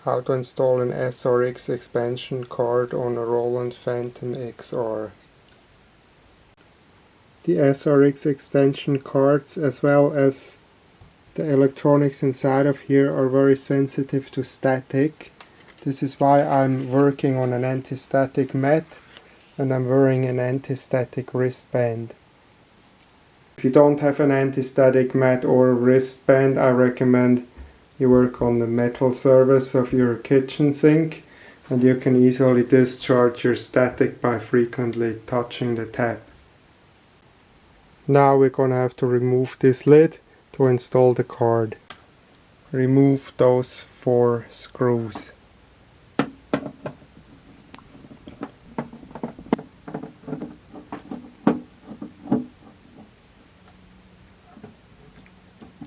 How to install an SRX expansion card on a Roland Fantom XR. The SRX extension cards, as well as the electronics inside of here, are very sensitive to static. This is why I'm working on an anti-static mat and I'm wearing an anti-static wristband. If you don't have an anti-static mat or a wristband, I recommend you work on the metal surface of your kitchen sink, and you can easily discharge your static by frequently touching the tap. Now we're gonna have to remove this lid to install the card. Remove those 4 screws.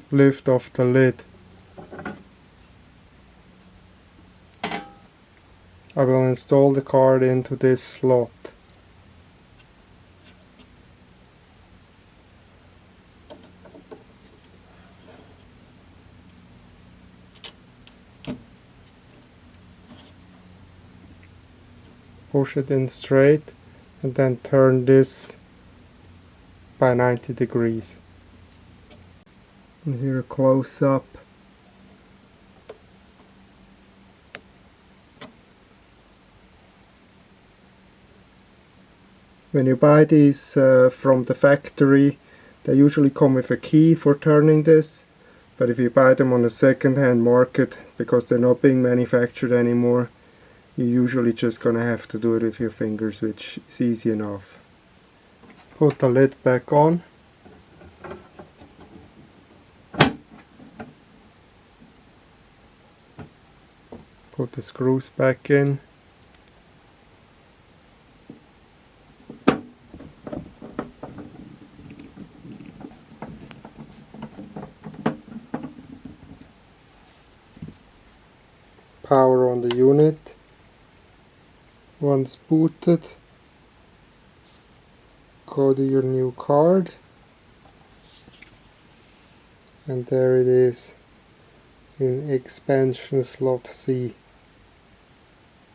Lift off the lid. I will install the card into this slot. Push it in straight and then turn this by 90 degrees. And here a close up. When you buy these from the factory, they usually come with a key for turning this, but if you buy them on the second-hand market, because they're not being manufactured anymore, you're usually just gonna have to do it with your fingers, which is easy enough. Put the lid back on. Put the screws back in. Power on the unit. Once booted, go to your new card, and there it is in expansion slot C.